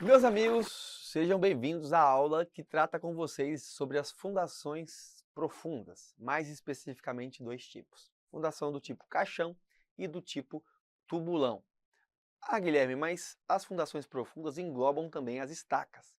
Meus amigos, sejam bem-vindos à aula que trata com vocês sobre as fundações profundas, mais especificamente dois tipos. Fundação do tipo caixão e do tipo tubulão. Ah, Guilherme, mas as fundações profundas englobam também as estacas.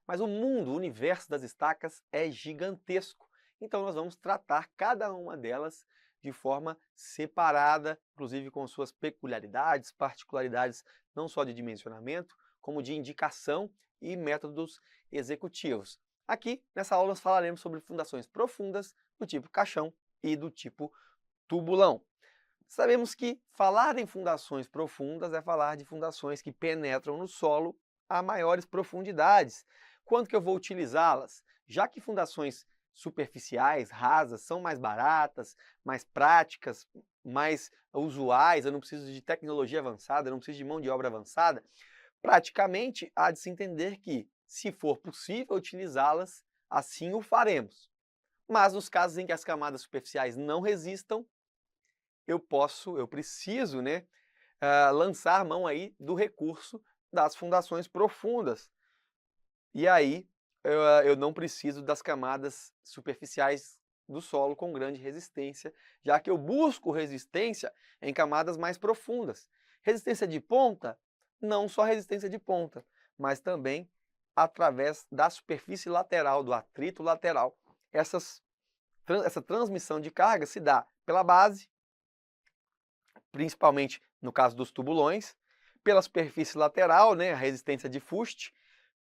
Mas o mundo, o universo das estacas é gigantesco. Então nós vamos tratar cada uma delas de forma separada, inclusive com suas peculiaridades, particularidades, não só de dimensionamento, como de indicação e métodos executivos. Aqui, nessa aula, nós falaremos sobre fundações profundas do tipo caixão e do tipo tubulão. Sabemos que falar em fundações profundas é falar de fundações que penetram no solo a maiores profundidades. Quando que eu vou utilizá-las? Já que fundações superficiais, rasas, são mais baratas, mais práticas, mais usuais, eu não preciso de tecnologia avançada, eu não preciso de mão de obra avançada, praticamente há de se entender que, se for possível utilizá-las, assim o faremos. Mas nos casos em que as camadas superficiais não resistam, eu preciso, né, lançar mão aí do recurso das fundações profundas. E aí, eu não preciso das camadas superficiais do solo com grande resistência, já que eu busco resistência em camadas mais profundas. Resistência de ponta, não só resistência de ponta, mas também através da superfície lateral, do atrito lateral. Essa transmissão de carga se dá pela base, principalmente no caso dos tubulões, pela superfície lateral, né, a resistência de fuste,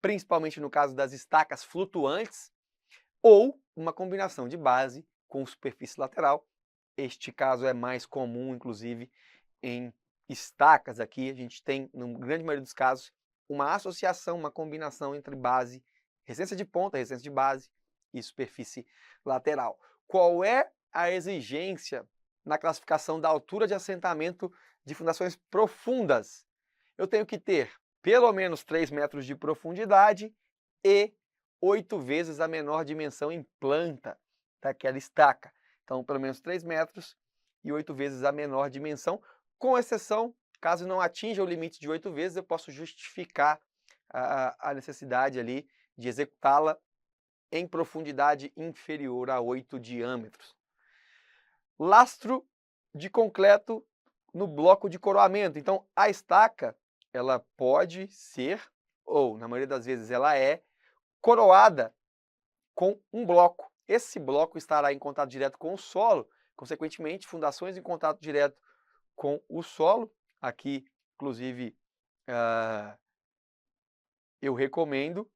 principalmente no caso das estacas flutuantes, ou uma combinação de base com superfície lateral. Este caso é mais comum, inclusive, em estacas. Aqui a gente tem, na grande maioria dos casos, uma associação, uma combinação entre base, resistência de ponta, resistência de base e superfície lateral. Qual é a exigência na classificação da altura de assentamento de fundações profundas? Eu tenho que ter pelo menos 3 metros de profundidade e 8 vezes a menor dimensão em planta daquela estaca. Então, pelo menos 3 metros e 8 vezes a menor dimensão, com exceção, caso não atinja o limite de 8 vezes, eu posso justificar a necessidade ali de executá-la em profundidade inferior a 8 diâmetros. Lastro de concreto no bloco de coroamento. Então, a estaca, ela pode ser, ou na maioria das vezes ela é, coroada com um bloco. Esse bloco estará em contato direto com o solo, consequentemente, fundações em contato direto com o solo. Aqui, inclusive, eu recomendo,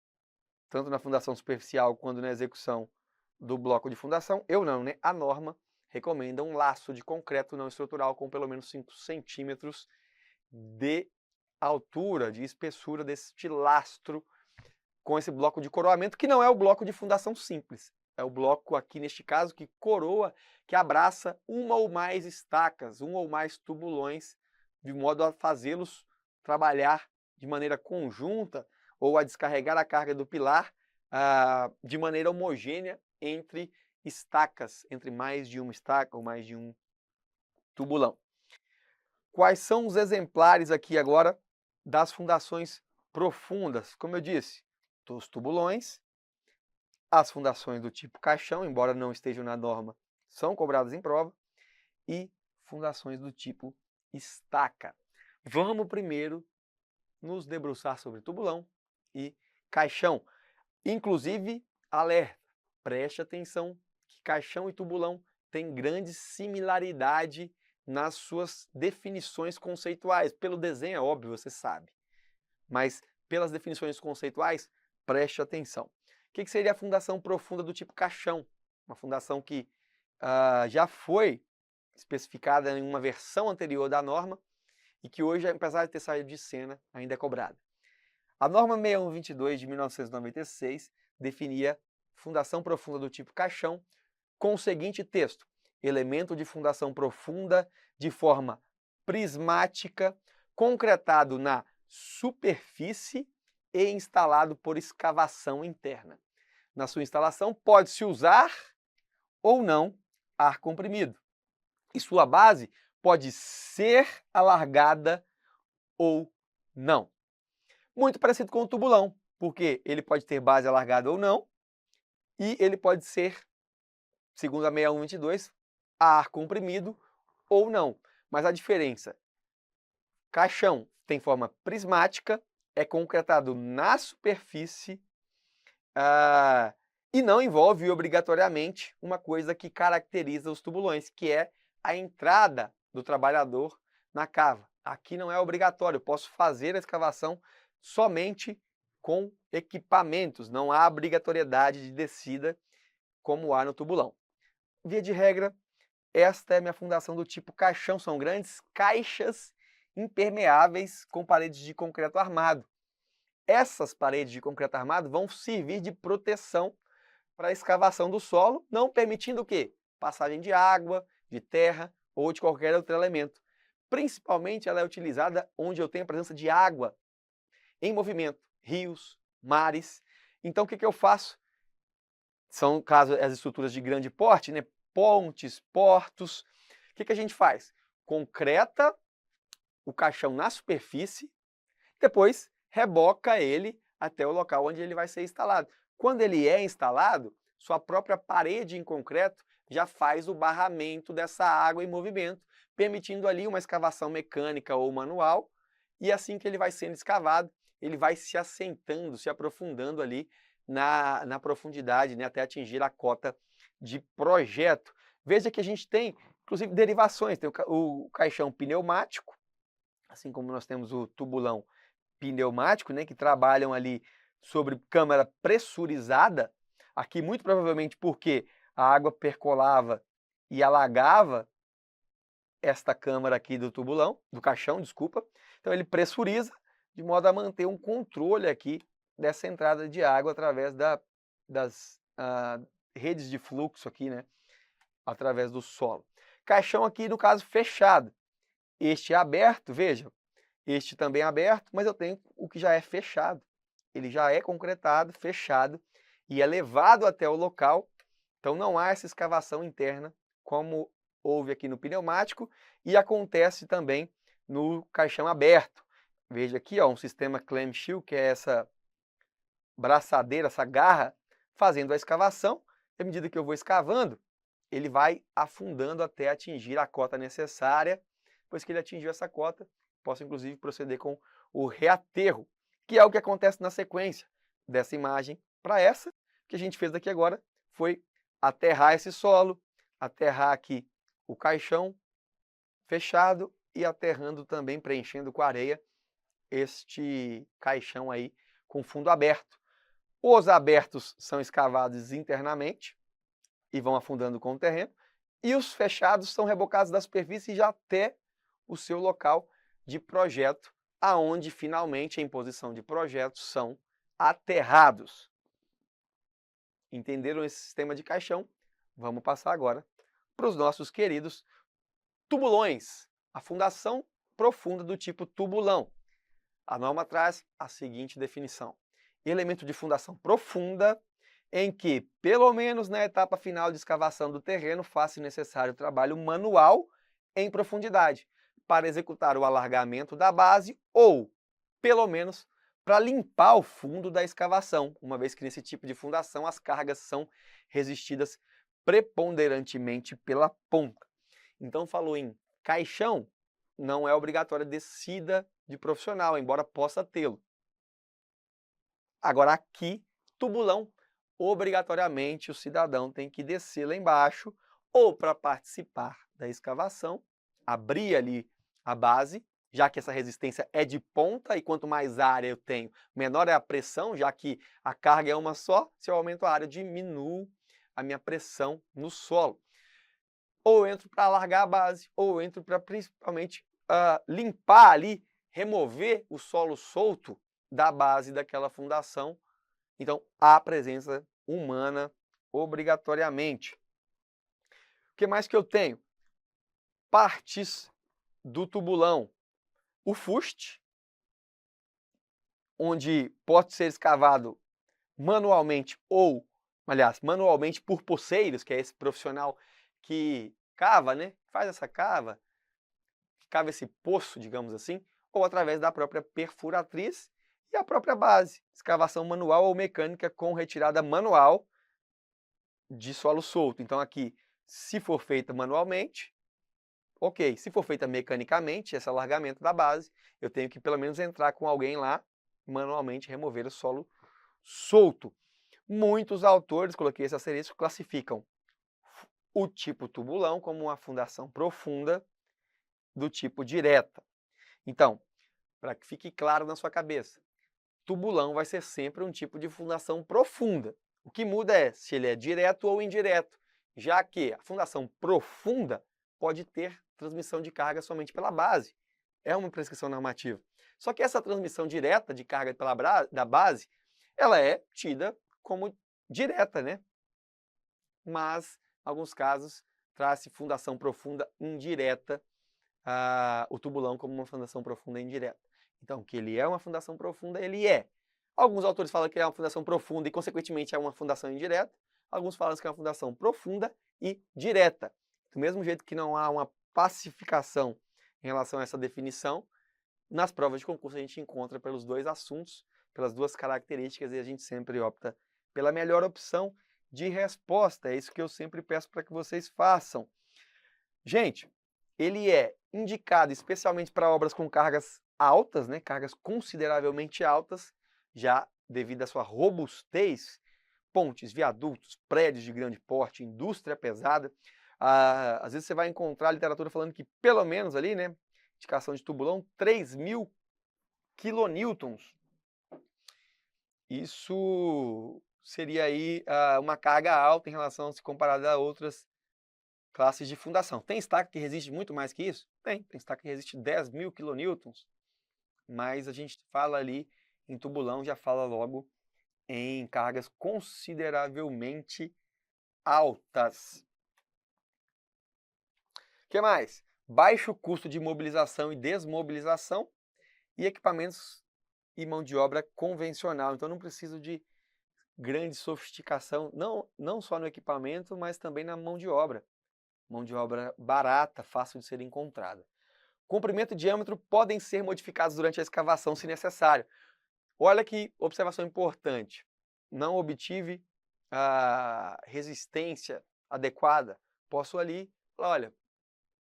tanto na fundação superficial quanto na execução do bloco de fundação, eu não, né? A norma recomenda um laço de concreto não estrutural com pelo menos 5 centímetros de altura, de espessura deste lastro com esse bloco de coroamento, que não é o bloco de fundação simples. É o bloco aqui, neste caso, que coroa, que abraça uma ou mais estacas, um ou mais tubulões, de modo a fazê-los trabalhar de maneira conjunta ou a descarregar a carga do pilar de maneira homogênea entre estacas, entre mais de uma estaca ou mais de um tubulão. Quais são os exemplares aqui agora das fundações profundas? Como eu disse, os tubulões, as fundações do tipo caixão, embora não estejam na norma, são cobradas em prova, e fundações do tipo estaca. Vamos primeiro nos debruçar sobre tubulão e caixão. Inclusive, alerta, preste atenção que caixão e tubulão têm grande similaridade nas suas definições conceituais. Pelo desenho é óbvio, você sabe, mas pelas definições conceituais, preste atenção. O que seria a fundação profunda do tipo caixão? Uma fundação que já foi especificada em uma versão anterior da norma e que hoje, apesar de ter saído de cena, ainda é cobrada. A norma 6122 de 1996 definia fundação profunda do tipo caixão com o seguinte texto: elemento de fundação profunda de forma prismática, concretado na superfície e instalado por escavação interna. Na sua instalação pode-se usar ou não ar comprimido. E sua base pode ser alargada ou não. Muito parecido com o tubulão, porque ele pode ter base alargada ou não, e ele pode ser, segundo a 6122, ar comprimido ou não. Mas a diferença, caixão tem forma prismática, é concretado na superfície e não envolve obrigatoriamente uma coisa que caracteriza os tubulões, que é a entrada do trabalhador na cava. Aqui não é obrigatório, eu posso fazer a escavação somente com equipamentos, não há obrigatoriedade de descida como há no tubulão. Via de regra, esta é a minha fundação do tipo caixão, são grandes caixas impermeáveis com paredes de concreto armado. Essas paredes de concreto armado vão servir de proteção para a escavação do solo, não permitindo o quê? Passagem de água, de terra ou de qualquer outro elemento. Principalmente ela é utilizada onde eu tenho a presença de água em movimento, rios, mares. Então o que eu faço? São, caso as estruturas de grande porte, né? Pontes, portos. O que a gente faz? Concreta o caixão na superfície, depois reboca ele até o local onde ele vai ser instalado. Quando ele é instalado, sua própria parede em concreto já faz o barramento dessa água em movimento, permitindo ali uma escavação mecânica ou manual, e assim que ele vai sendo escavado, ele vai se assentando, se aprofundando ali na profundidade, né, até atingir a cota de projeto. Veja que a gente tem, inclusive, derivações. Tem o caixão pneumático, assim como nós temos o tubulão pneumático, né, que trabalham ali sobre câmara pressurizada, aqui muito provavelmente porque a água percolava e alagava esta câmara aqui do tubulão, do caixão, desculpa. Então ele pressuriza de modo a manter um controle aqui dessa entrada de água através das redes de fluxo aqui, né, através do solo. Caixão aqui, no caso, fechado. Este é aberto, veja, este também é aberto, mas eu tenho o que já é fechado. Ele já é concretado, fechado, e é levado até o local. Então não há essa escavação interna, como houve aqui no pneumático, e acontece também no caixão aberto. Veja aqui, ó, um sistema clamshell, que é essa braçadeira, essa garra, fazendo a escavação. E à medida que eu vou escavando, ele vai afundando até atingir a cota necessária. Depois que ele atingiu essa cota, posso inclusive proceder com o reaterro, que é o que acontece na sequência dessa imagem para essa. O que a gente fez aqui agora foi aterrar esse solo, aterrar aqui o caixão fechado e aterrando também, preenchendo com areia, este caixão aí com fundo aberto. Os abertos são escavados internamente e vão afundando com o terreno, e os fechados são rebocados da superfície já até o seu local de projeto, aonde finalmente em posição de projeto são aterrados. Entenderam esse sistema de caixão? Vamos passar agora para os nossos queridos tubulões, a fundação profunda do tipo tubulão. A norma traz a seguinte definição: elemento de fundação profunda em que, pelo menos na etapa final de escavação do terreno, faça necessário trabalho manual em profundidade para executar o alargamento da base ou, pelo menos, para limpar o fundo da escavação, uma vez que nesse tipo de fundação as cargas são resistidas preponderantemente pela ponta. Então falou em caixão, não é obrigatória descida de profissional, embora possa tê-lo. Agora aqui, tubulão, obrigatoriamente o cidadão tem que descer lá embaixo ou para participar da escavação, abrir ali a base, já que essa resistência é de ponta e quanto mais área eu tenho, menor é a pressão, já que a carga é uma só. Se eu aumento a área, eu diminuo a minha pressão no solo. Ou eu entro para alargar a base, ou eu entro para principalmente limpar ali, remover o solo solto da base daquela fundação. Então, há presença humana obrigatoriamente. O que mais que eu tenho? Partes do tubulão. O fuste, onde pode ser escavado manualmente ou, aliás, manualmente por poceiros, que é esse profissional que cava, né? Faz essa cava, cava esse poço, digamos assim, ou através da própria perfuratriz. E a própria base, escavação manual ou mecânica com retirada manual de solo solto. Então aqui, se for feita manualmente, ok. Se for feita mecanicamente, esse alargamento da base, eu tenho que pelo menos entrar com alguém lá, manualmente remover o solo solto. Muitos autores, coloquei esse asterisco, classificam o tipo tubulão como uma fundação profunda do tipo direta. Então, para que fique claro na sua cabeça, tubulão vai ser sempre um tipo de fundação profunda. O que muda é se ele é direto ou indireto, já que a fundação profunda pode ter transmissão de carga somente pela base. É uma prescrição normativa. Só que essa transmissão direta de carga da base, ela é tida como direta, né? Mas, em alguns casos, traz-se fundação profunda indireta, o tubulão como uma fundação profunda indireta. Então, que ele é uma fundação profunda, ele é. Alguns autores falam que é uma fundação profunda e, consequentemente, é uma fundação indireta. Alguns falam que é uma fundação profunda e direta. Do mesmo jeito que não há uma pacificação em relação a essa definição, nas provas de concurso a gente encontra pelos dois assuntos, pelas duas características, e a gente sempre opta pela melhor opção de resposta. É isso que eu sempre peço para que vocês façam. Gente, ele é indicado especialmente para obras com cargas altas, né, cargas consideravelmente altas, já devido à sua robustez, pontes, viadutos, prédios de grande porte, indústria pesada. Às vezes você vai encontrar literatura falando que pelo menos ali, né, indicação de tubulão, 3.000 quilonewtons. Isso seria aí uma carga alta em relação, se comparada a outras classes de fundação. Tem estaca que resiste muito mais que isso? Tem estaca que resiste 10.000 quilonewtons, mas a gente fala ali em tubulão, já fala logo em cargas consideravelmente altas. O que mais? Baixo custo de mobilização e desmobilização e equipamentos e mão de obra convencional. Então não preciso de grande sofisticação, não só no equipamento, mas também na mão de obra. Mão de obra barata, fácil de ser encontrada. Comprimento e diâmetro podem ser modificados durante a escavação, se necessário. Olha que observação importante. Não obtive a resistência adequada. Posso ali falar, olha,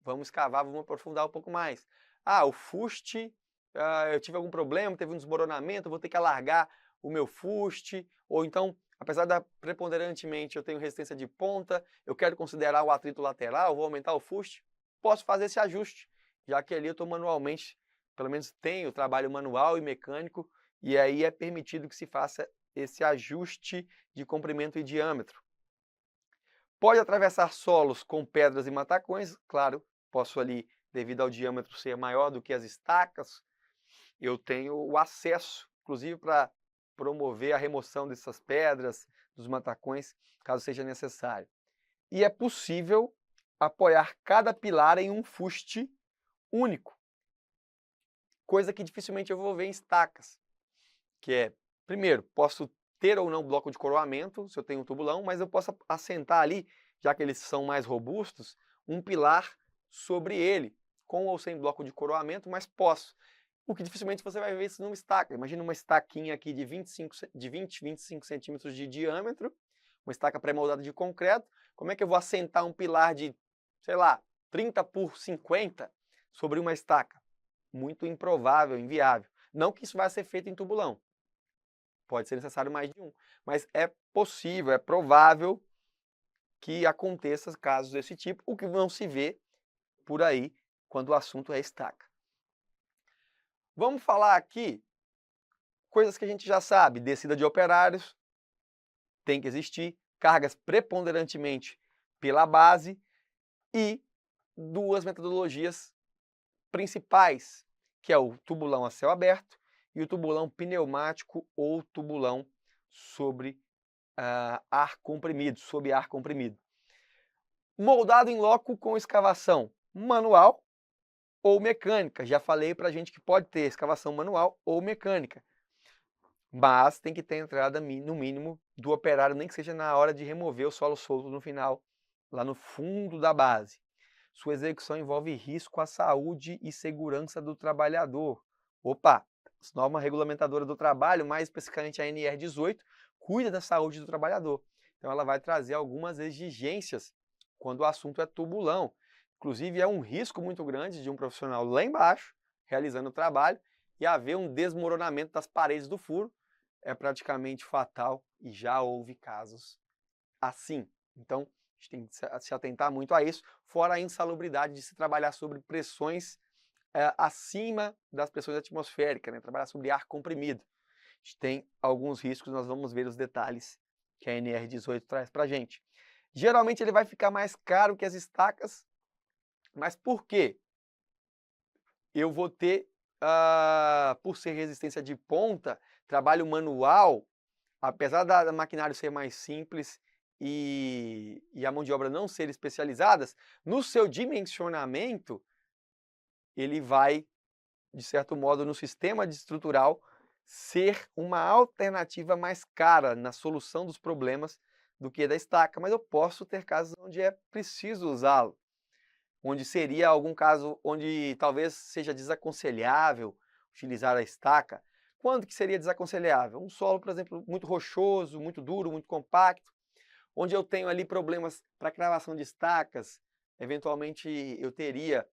vamos escavar, vamos aprofundar um pouco mais. O fuste, eu tive algum problema, teve um desmoronamento, vou ter que alargar o meu fuste, ou então, apesar da preponderantemente eu tenho resistência de ponta, eu quero considerar o atrito lateral, vou aumentar o fuste, posso fazer esse ajuste, já que ali eu estou manualmente, pelo menos tenho trabalho manual e mecânico, e aí é permitido que se faça esse ajuste de comprimento e diâmetro. Pode atravessar solos com pedras e matacões, claro, posso ali, devido ao diâmetro ser maior do que as estacas, eu tenho o acesso, inclusive para promover a remoção dessas pedras, dos matacões, caso seja necessário. E é possível apoiar cada pilar em um fuste único, coisa que dificilmente eu vou ver em estacas, que é, primeiro, posso ter ou não bloco de coroamento, se eu tenho um tubulão, mas eu posso assentar ali, já que eles são mais robustos, um pilar sobre ele, com ou sem bloco de coroamento, mas posso. O que dificilmente você vai ver isso numa estaca. Imagina uma estaquinha aqui de 20-25 centímetros de diâmetro, uma estaca pré-moldada de concreto. Como é que eu vou assentar um pilar de, sei lá, 30 por 50 sobre uma estaca? Muito improvável, inviável. Não que isso vai ser feito em tubulão. Pode ser necessário mais de um. Mas é possível, é provável que aconteça casos desse tipo, o que não se vê por aí quando o assunto é estaca. Vamos falar aqui coisas que a gente já sabe. Descida de operários tem que existir, cargas preponderantemente pela base e duas metodologias principais, que é o tubulão a céu aberto e o tubulão pneumático ou tubulão sobre ar comprimido, sob ar comprimido. Moldado em loco com escavação manual ou mecânica. Já falei para a gente que pode ter escavação manual ou mecânica. Mas tem que ter entrada no mínimo do operário, nem que seja na hora de remover o solo solto no final, lá no fundo da base. Sua execução envolve risco à saúde e segurança do trabalhador. Opa, norma regulamentadora do trabalho, mais especificamente a NR18, cuida da saúde do trabalhador. Então ela vai trazer algumas exigências quando o assunto é tubulão. Inclusive é um risco muito grande de um profissional lá embaixo, realizando o trabalho, e haver um desmoronamento das paredes do furo. É praticamente fatal e já houve casos assim. Então, a gente tem que se atentar muito a isso, fora a insalubridade de se trabalhar sobre pressões acima das pressões atmosféricas, né? Trabalhar sobre ar comprimido. A gente tem alguns riscos, nós vamos ver os detalhes que a NR18 traz para a gente. Geralmente ele vai ficar mais caro que as estacas, mas por quê? Eu vou ter, por ser resistência de ponta, trabalho manual, apesar da maquinário ser mais simples e a mão de obra não ser especializadas, no seu dimensionamento, ele vai, de certo modo, no sistema estrutural, ser uma alternativa mais cara na solução dos problemas do que da estaca. Mas eu posso ter casos onde é preciso usá-lo, onde seria algum caso onde talvez seja desaconselhável utilizar a estaca. Quando que seria desaconselhável? Um solo, por exemplo, muito rochoso, muito duro, muito compacto, onde eu tenho ali problemas para cravação de estacas, eventualmente eu teria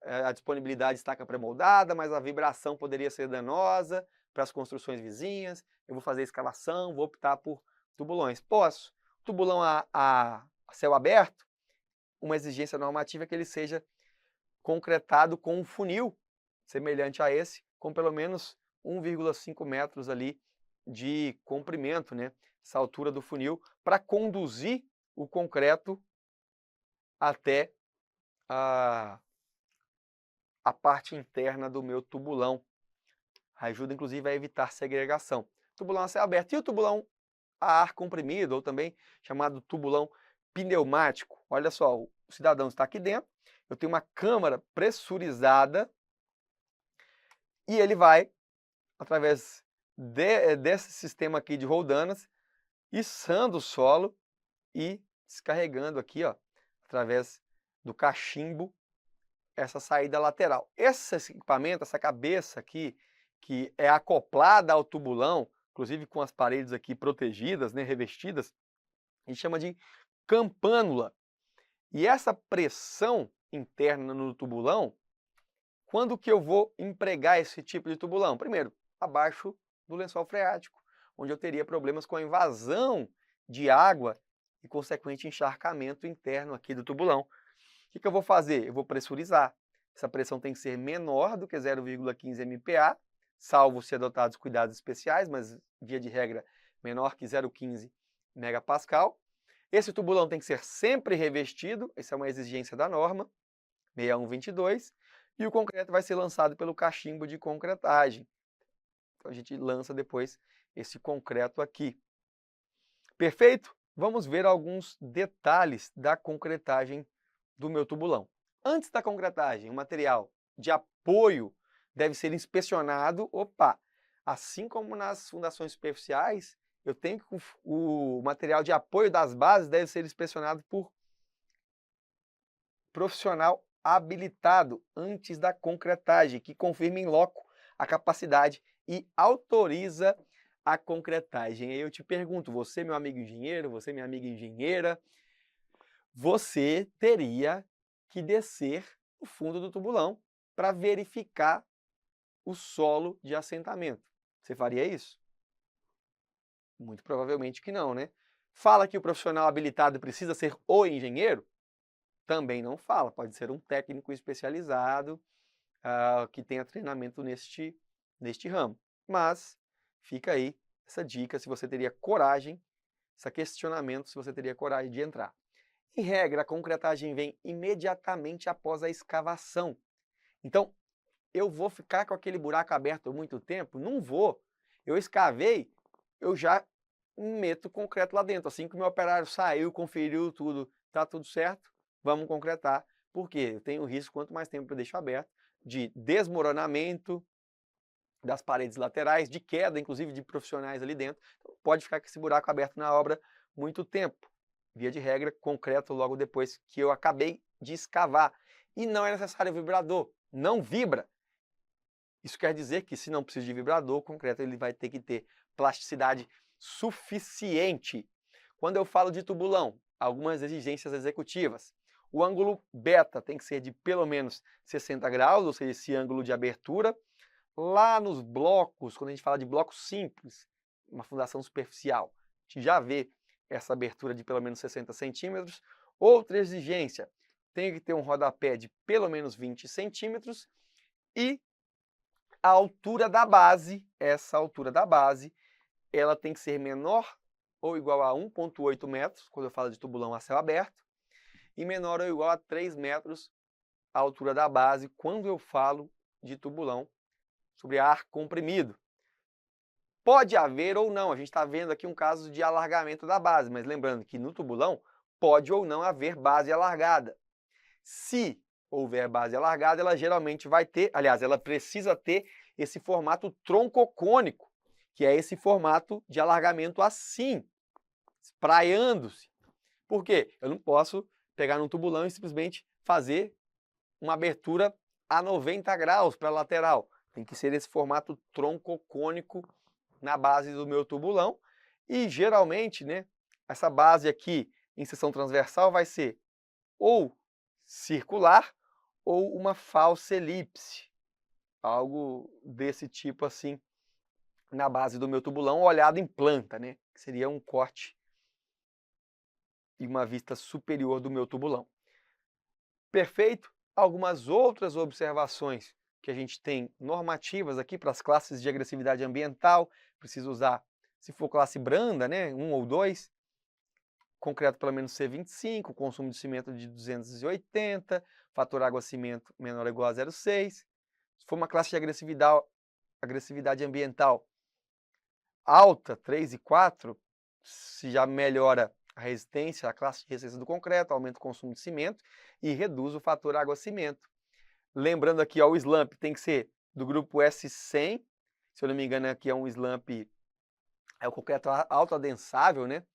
a disponibilidade de estaca pré-moldada, mas a vibração poderia ser danosa para as construções vizinhas, eu vou fazer escavação, vou optar por tubulões. Posso. Tubulão a céu aberto, uma exigência normativa é que ele seja concretado com um funil semelhante a esse, com pelo menos 1,5 metros ali de comprimento, né? Essa altura do funil, para conduzir o concreto até a parte interna do meu tubulão. Ajuda, inclusive, a evitar segregação. Tubulão a céu aberto. E o tubulão a ar comprimido, ou também chamado tubulão pneumático. Olha só, o cidadão está aqui dentro, eu tenho uma câmara pressurizada e ele vai, através desse sistema aqui de roldanas, içando o solo e descarregando aqui, ó, através do cachimbo, essa saída lateral. Esse equipamento, essa cabeça aqui, que é acoplada ao tubulão, inclusive com as paredes aqui protegidas, né, revestidas, a gente chama de campânula. E essa pressão interna no tubulão, quando que eu vou empregar esse tipo de tubulão? Primeiro, abaixo do lençol freático, onde eu teria problemas com a invasão de água e consequente encharcamento interno aqui do tubulão. O que eu vou fazer? Eu vou pressurizar. Essa pressão tem que ser menor do que 0,15 MPa, salvo se adotados cuidados especiais, mas via de regra menor que 0,15 megapascal. Esse tubulão tem que ser sempre revestido, essa é uma exigência da norma, 6122, e o concreto vai ser lançado pelo cachimbo de concretagem. Então a gente lança depois esse concreto aqui. Perfeito? Vamos ver alguns detalhes da concretagem do meu tubulão. Antes da concretagem, o material de apoio deve ser inspecionado. Opa! Assim como nas fundações superficiais, eu tenho que o material de apoio das bases deve ser inspecionado por profissional habilitado antes da concretagem, que confirma em loco a capacidade e autoriza a concretagem. Aí eu te pergunto, você, meu amigo engenheiro, você, minha amiga engenheira, você teria que descer o fundo do tubulão para verificar o solo de assentamento. Você faria isso? Muito provavelmente que não, né? Fala que o profissional habilitado precisa ser o engenheiro? Também não fala, pode ser um técnico especializado que tenha treinamento neste ramo. Mas fica aí essa dica, se você teria coragem, esse questionamento, se você teria coragem de entrar. Em regra, a concretagem vem imediatamente após a escavação. Então, eu vou ficar com aquele buraco aberto muito tempo? Não vou. Eu escavei, eu já meto concreto lá dentro. Assim que o meu operário saiu, conferiu tudo, está tudo certo, vamos concretar. Porque eu tenho risco, quanto mais tempo eu deixo aberto, de desmoronamento das paredes laterais, de queda, inclusive, de profissionais ali dentro. Então, pode ficar com esse buraco aberto na obra muito tempo. Via de regra, concreto logo depois que eu acabei de escavar. E não é necessário vibrador, não vibra. Isso quer dizer que, se não precisa de vibrador, o concreto ele vai ter que ter plasticidade suficiente. Quando eu falo de tubulão, algumas exigências executivas. O ângulo beta tem que ser de pelo menos 60 graus, ou seja, esse ângulo de abertura. Lá nos blocos, quando a gente fala de bloco simples, uma fundação superficial, a gente já vê essa abertura de pelo menos 60 centímetros. Outra exigência, tem que ter um rodapé de pelo menos 20 centímetros e a altura da base, essa altura da base, ela tem que ser menor ou igual a 1,8 metros, quando eu falo de tubulão a céu aberto, e menor ou igual a 3 metros a altura da base, quando eu falo de tubulão sobre ar comprimido. Pode haver ou não, a gente está vendo aqui um caso de alargamento da base, mas lembrando que no tubulão pode ou não haver base alargada. Se houver base alargada, ela geralmente vai ter, aliás, ela precisa ter esse formato troncocônico, que é esse formato de alargamento assim, espraiando-se. Por quê? Eu não posso pegar num tubulão e simplesmente fazer uma abertura a 90 graus para a lateral. Tem que ser esse formato troncocônico na base do meu tubulão. E geralmente, né, essa base aqui em seção transversal vai ser ou circular ou uma falsa elipse. Algo desse tipo assim na base do meu tubulão, olhado em planta, né? Que seria um corte e uma vista superior do meu tubulão. Perfeito? Algumas outras observações que a gente tem normativas aqui para as classes de agressividade ambiental. Preciso usar, se for classe branda, né, 1 ou 2, concreto pelo menos C25, consumo de cimento de 280, fator água-cimento menor ou igual a 0,6. Se for uma classe de agressividade ambiental alta, 3 e 4, se já melhora a resistência, a classe de resistência do concreto, aumenta o consumo de cimento e reduz o fator água-cimento. Lembrando aqui, ó, o slump tem que ser do grupo S100, se eu não me engano aqui é um slump, é o concreto autoadensável, né?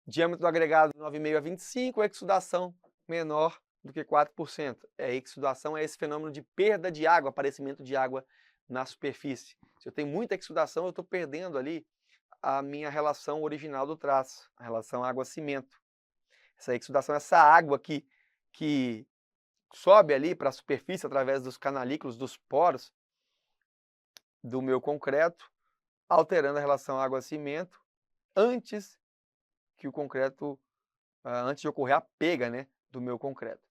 Diâmetro do agregado 9,5 a 25, exudação menor do que 4%. Exudação é esse fenômeno de perda de água, aparecimento de água na superfície. Se eu tenho muita exudação, eu estou perdendo ali a minha relação original do traço, a relação água-cimento. Essa exudação, essa água que sobe ali para a superfície através dos canalículos, dos poros do meu concreto, alterando a relação água-cimento antes que o concreto, antes de ocorrer a pega, né, do meu concreto.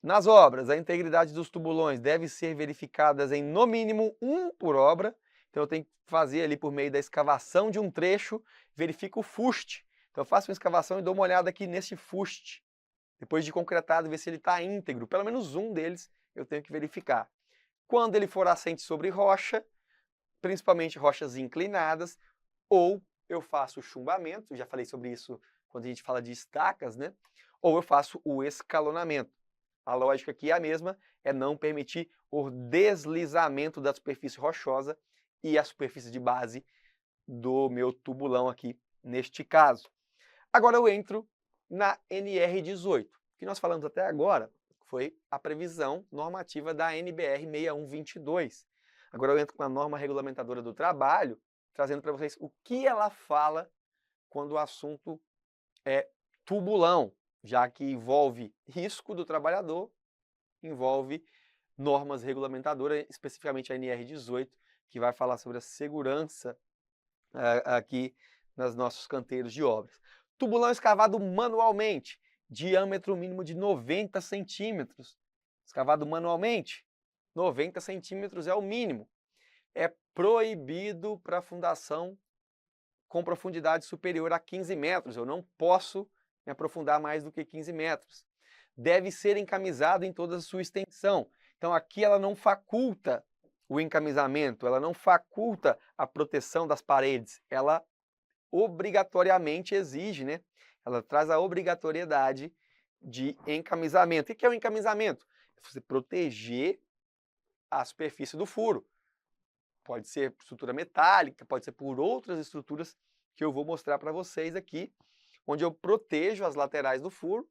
Nas obras, a integridade dos tubulões deve ser verificada em no mínimo 1 por obra. Então eu tenho que fazer ali por meio da escavação de um trecho, verifico o fuste. Então eu faço uma escavação e dou uma olhada aqui nesse fuste. Depois de concretado, ver se ele está íntegro. Pelo menos um deles eu tenho que verificar. Quando ele for assente sobre rocha, principalmente rochas inclinadas, ou eu faço o chumbamento, já falei sobre isso quando a gente fala de estacas, né? Ou eu faço o escalonamento. A lógica aqui é a mesma, é não permitir o deslizamento da superfície rochosa e a superfície de base do meu tubulão aqui, neste caso. Agora eu entro na NR18. O que nós falamos até agora foi a previsão normativa da NBR 6122. Agora eu entro com a norma regulamentadora do trabalho, trazendo para vocês o que ela fala quando o assunto é tubulão, já que envolve risco do trabalhador, envolve normas regulamentadoras, especificamente a NR18, que vai falar sobre a segurança aqui nos nossos canteiros de obras. Tubulão escavado manualmente, diâmetro mínimo de 90 centímetros. Escavado manualmente, 90 centímetros é o mínimo. É proibido para fundação com profundidade superior a 15 metros. Eu não posso me aprofundar mais do que 15 metros. Deve ser encamisado em toda a sua extensão. Então aqui ela não faculta o encamisamento, ela não faculta a proteção das paredes, ela obrigatoriamente exige, né? Ela traz a obrigatoriedade de encamisamento. O que é o encamisamento? É você proteger a superfície do furo. Pode ser estrutura metálica, pode ser por outras estruturas que eu vou mostrar para vocês aqui, onde eu protejo as laterais do furo,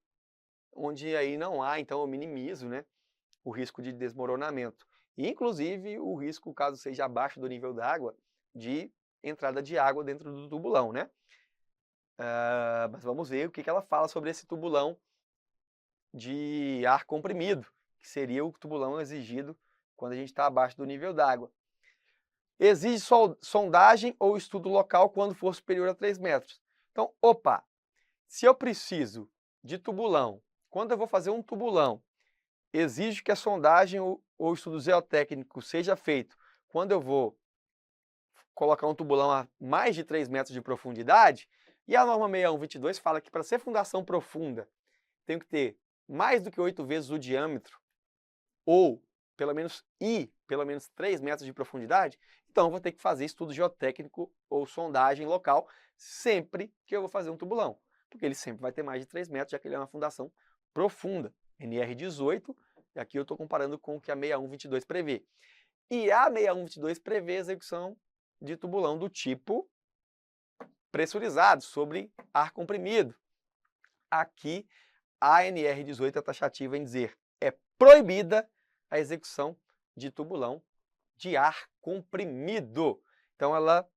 onde aí não há, então eu minimizo, né, o risco de desmoronamento. E, inclusive, o risco, caso seja abaixo do nível d'água, de entrada de água dentro do tubulão, né? Mas vamos ver o que ela fala sobre esse tubulão de ar comprimido, que seria o tubulão exigido quando a gente está abaixo do nível d'água. Exige sondagem ou estudo local quando for superior a 3 metros. Então, se eu preciso de tubulão, quando eu vou fazer um tubulão, exige que a sondagem ou estudo geotécnico seja feito quando eu vou colocar um tubulão a mais de 3 metros de profundidade, e a norma 6122 fala que para ser fundação profunda tem que ter mais do que 8 vezes o diâmetro, ou pelo menos 3 metros de profundidade, então eu vou ter que fazer estudo geotécnico ou sondagem local sempre que eu vou fazer um tubulão, porque ele sempre vai ter mais de 3 metros, já que ele é uma fundação profunda, NR18, e aqui eu estou comparando com o que a 6122 prevê. E a 6122 prevê a execução de tubulão do tipo pressurizado, sobre ar comprimido. Aqui, a NR18 é taxativa em dizer é proibida a execução de tubulão de ar comprimido. Então, ela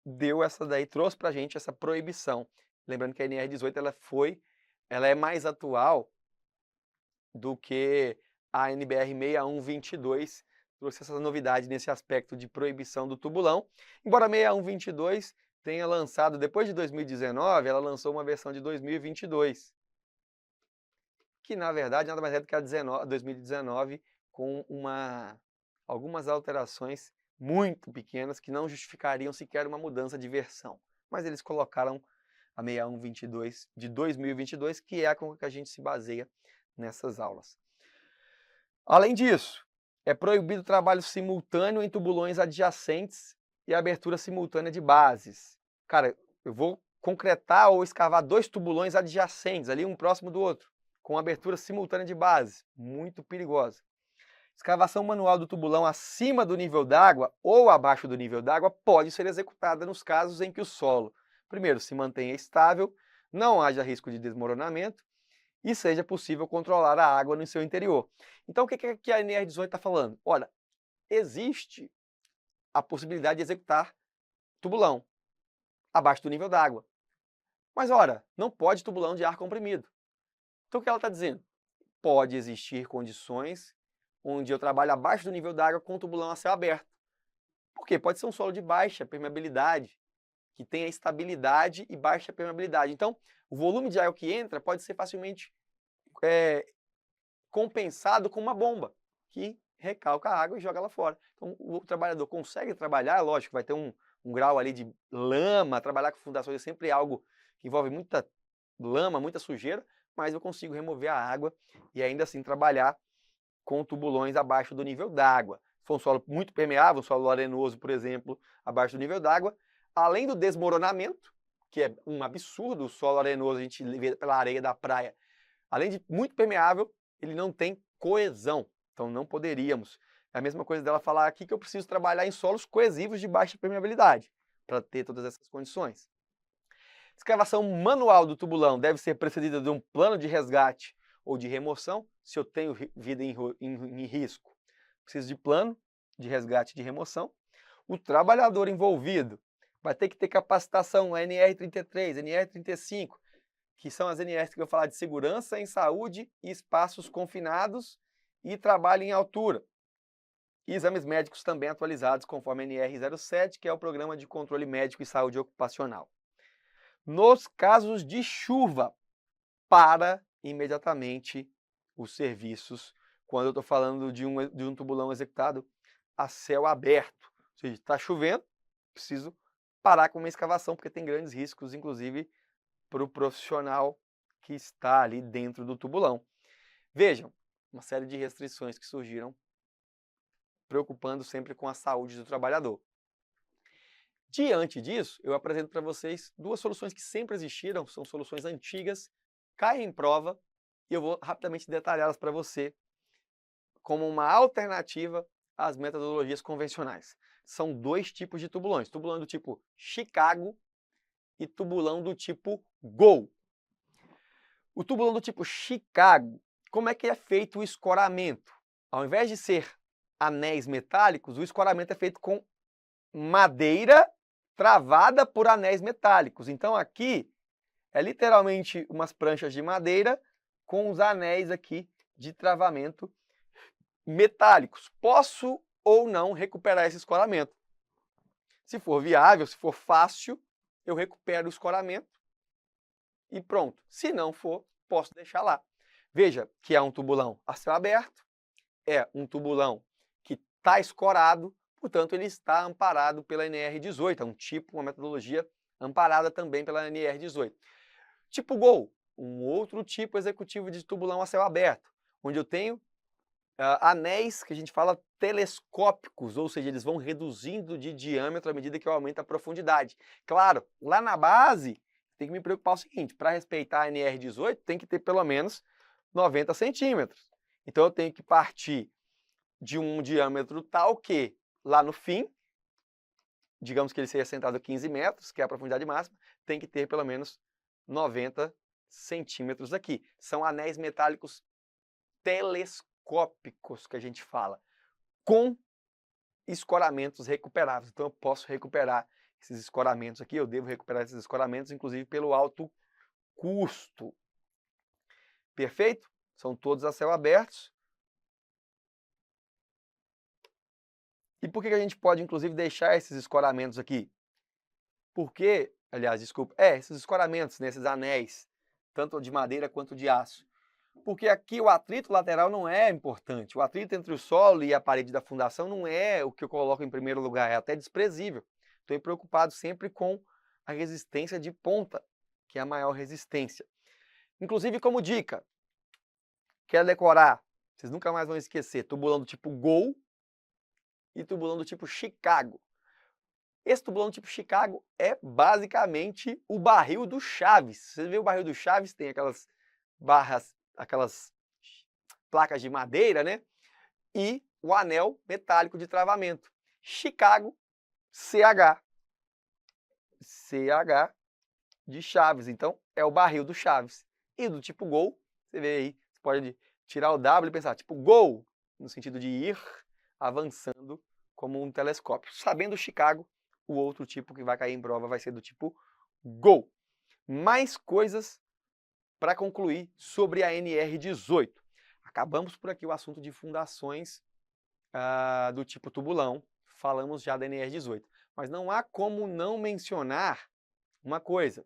deu essa daí, trouxe para a gente essa proibição. Lembrando que a NR18 ela é mais atual do que a NBR 6122, trouxe essa novidade nesse aspecto de proibição do tubulão. Embora a 6122 tenha lançado, depois de 2019, ela lançou uma versão de 2022, que na verdade nada mais é do que a 2019, com algumas alterações muito pequenas que não justificariam sequer uma mudança de versão. Mas eles colocaram a 6122 de 2022, que é a com que a gente se baseia nessas aulas. Além disso, é proibido o trabalho simultâneo em tubulões adjacentes e a abertura simultânea de bases. Cara, eu vou concretar ou escavar 2 tubulões adjacentes, ali um próximo do outro, com abertura simultânea de base, muito perigosa. Escavação manual do tubulão acima do nível d'água ou abaixo do nível d'água pode ser executada nos casos em que o solo, primeiro, se mantenha estável, não haja risco de desmoronamento e seja possível controlar a água no seu interior. Então, o que a NR18 está falando? Olha, existe a possibilidade de executar tubulão abaixo do nível d'água. Mas, ora, não pode tubulão de ar comprimido. Então, o que ela está dizendo? Pode existir condições onde eu trabalho abaixo do nível d'água com tubulão a céu aberto. Por quê? Pode ser um solo de baixa permeabilidade, que tenha estabilidade e baixa permeabilidade. Então, o volume de água que entra pode ser facilmente compensado com uma bomba, que recalca a água e joga ela fora. Então, o trabalhador consegue trabalhar, lógico, vai ter um grau ali de lama, trabalhar com fundações é sempre algo que envolve muita lama, muita sujeira, mas eu consigo remover a água e ainda assim trabalhar com tubulões abaixo do nível d'água. Se for um solo muito permeável, um solo arenoso, por exemplo, abaixo do nível d'água, além do desmoronamento, que é um absurdo, o solo arenoso, a gente vê pela areia da praia, além de muito permeável, ele não tem coesão, então não poderíamos. É a mesma coisa dela falar aqui que eu preciso trabalhar em solos coesivos de baixa permeabilidade, para ter todas essas condições. Escavação manual do tubulão deve ser precedida de um plano de resgate ou de remoção, se eu tenho vida em risco. Preciso de plano de resgate e de remoção. O trabalhador envolvido vai ter que ter capacitação NR33, NR35, que são as NRs que eu vou falar de segurança em saúde e espaços confinados e trabalho em altura. E exames médicos também atualizados conforme a NR07, que é o Programa de Controle Médico e Saúde Ocupacional. Nos casos de chuva, para imediatamente os serviços, quando eu estou falando de um tubulão executado a céu aberto. Ou seja, está chovendo, preciso parar com uma escavação, porque tem grandes riscos, inclusive, para o profissional que está ali dentro do tubulão. Vejam, uma série de restrições que surgiram, preocupando sempre com a saúde do trabalhador. Diante disso, eu apresento para vocês 2 soluções que sempre existiram, são soluções antigas, caem em prova, e eu vou rapidamente detalhá-las para você como uma alternativa às metodologias convencionais. São 2 tipos de tubulões, tubulão do tipo Chicago e tubulão do tipo Gol. O tubulão do tipo Chicago, como é que é feito o escoramento? Ao invés de ser anéis metálicos, o escoramento é feito com madeira travada por anéis metálicos. Então aqui é literalmente umas pranchas de madeira com os anéis aqui de travamento metálicos. Posso ou não recuperar esse escoramento. Se for viável, se for fácil, eu recupero o escoramento e pronto. Se não for, posso deixar lá. Veja que é um tubulão a céu aberto, é um tubulão que está escorado, portanto ele está amparado pela NR18, é um tipo, uma metodologia amparada também pela NR18. Tipo GOL, um outro tipo executivo de tubulão a céu aberto, onde eu tenho anéis que a gente fala telescópicos, ou seja, eles vão reduzindo de diâmetro à medida que eu aumento a profundidade. Claro, lá na base, tem que me preocupar o seguinte, para respeitar a NR18, tem que ter pelo menos 90 centímetros. Então eu tenho que partir de um diâmetro tal que, lá no fim, digamos que ele seja centrado a 15 metros, que é a profundidade máxima, tem que ter pelo menos 90 centímetros aqui. São anéis metálicos telescópicos que a gente fala, com escoramentos recuperáveis. Então eu posso recuperar esses escoramentos aqui, eu devo recuperar esses escoramentos, inclusive pelo alto custo. Perfeito? São todos a céu abertos. E por que a gente pode, inclusive, deixar esses escoramentos aqui? Porque, aliás, desculpa, esses escoramentos, né, esses anéis, tanto de madeira quanto de aço. Porque aqui o atrito lateral não é importante. O atrito entre o solo e a parede da fundação não é o que eu coloco em primeiro lugar, é até desprezível. Estou preocupado sempre com a resistência de ponta, que é a maior resistência. Inclusive, como dica, quer decorar, vocês nunca mais vão esquecer, tubulão do tipo GOL e tubulão do tipo Chicago. Esse tubulão do tipo Chicago é basicamente o barril do Chaves. Você vê o barril do Chaves, tem aquelas barras, aquelas placas de madeira, né? E o anel metálico de travamento. Chicago, CH. CH de Chaves. Então, é o barril do Chaves. E do tipo GOL, você vê aí, você pode tirar o W e pensar, tipo GOL, no sentido de ir avançando como um telescópio. Sabendo Chicago, o outro tipo que vai cair em prova vai ser do tipo GOL. Mais coisas para concluir sobre a NR18. Acabamos por aqui o assunto de fundações do tipo tubulão. Falamos já da NR18. Mas não há como não mencionar uma coisa.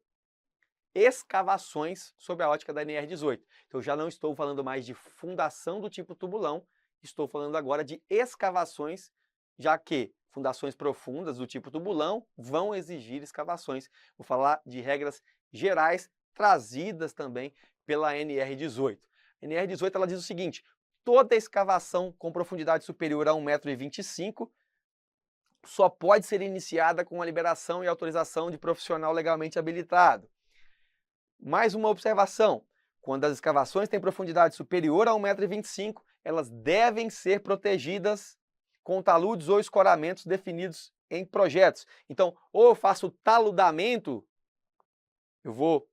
Escavações sob a ótica da NR18. Então já não estou falando mais de fundação do tipo tubulão, estou falando agora de escavações, já que fundações profundas do tipo tubulão vão exigir escavações. Vou falar de regras gerais trazidas também pela NR18. A NR18 ela diz o seguinte: toda escavação com profundidade superior a 1,25 m só pode ser iniciada com a liberação e autorização de profissional legalmente habilitado. Mais uma observação: quando as escavações têm profundidade superior a 1,25 m, elas devem ser protegidas com taludes ou escoramentos definidos em projetos. Então, ou eu faço taludamento, eu vou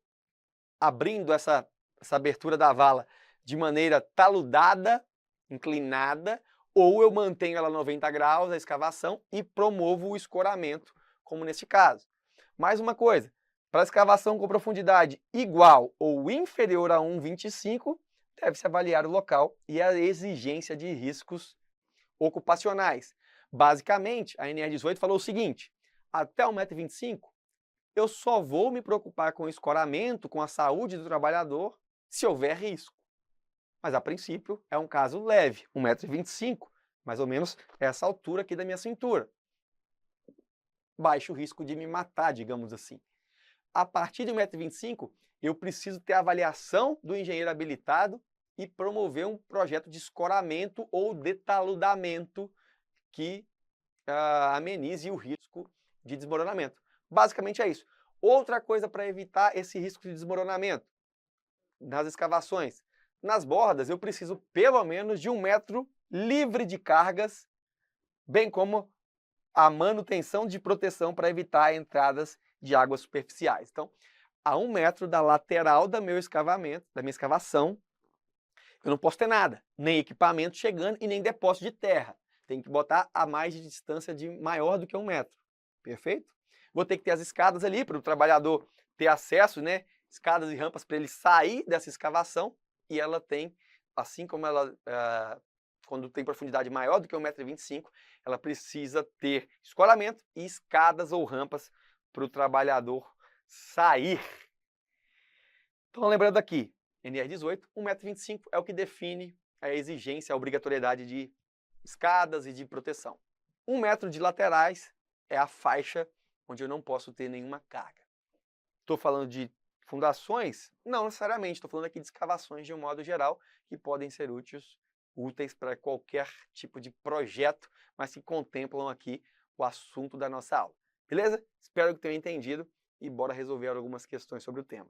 abrindo essa abertura da vala de maneira taludada, inclinada, ou eu mantenho ela a 90 graus, a escavação, e promovo o escoramento, como nesse caso. Mais uma coisa, para escavação com profundidade igual ou inferior a 1,25 m, deve-se avaliar o local e a exigência de riscos ocupacionais. Basicamente, a NR18 falou o seguinte: até 1,25 m, eu só vou me preocupar com o escoramento, com a saúde do trabalhador, se houver risco. Mas, a princípio, é um caso leve, 1,25 m, mais ou menos essa altura aqui da minha cintura. Baixo risco de me matar, digamos assim. A partir de 1,25 m, eu preciso ter a avaliação do engenheiro habilitado e promover um projeto de escoramento ou detaludamento que amenize o risco de desmoronamento. Basicamente é isso. Outra coisa para evitar esse risco de desmoronamento nas escavações: nas bordas eu preciso pelo menos de 1 metro livre de cargas, bem como a manutenção de proteção para evitar entradas de águas superficiais. Então, a 1 metro da lateral do meu escavamento, da minha escavação, eu não posso ter nada, nem equipamento chegando e nem depósito de terra. Tem que botar a mais de distância de maior do que 1 metro. Perfeito? Vou ter que ter as escadas ali para o trabalhador ter acesso, né? Escadas e rampas para ele sair dessa escavação. E ela tem, assim como ela, quando tem profundidade maior do que 1,25 m, ela precisa ter escoramento e escadas ou rampas para o trabalhador sair. Então, lembrando aqui, NR18, 1,25 m é o que define a exigência, a obrigatoriedade de escadas e de proteção. 1 metro de laterais é a faixa onde eu não posso ter nenhuma carga. Estou falando de fundações? Não necessariamente, estou falando aqui de escavações de um modo geral, que podem ser úteis para qualquer tipo de projeto, mas que contemplam aqui o assunto da nossa aula. Beleza? Espero que tenham entendido e bora resolver algumas questões sobre o tema.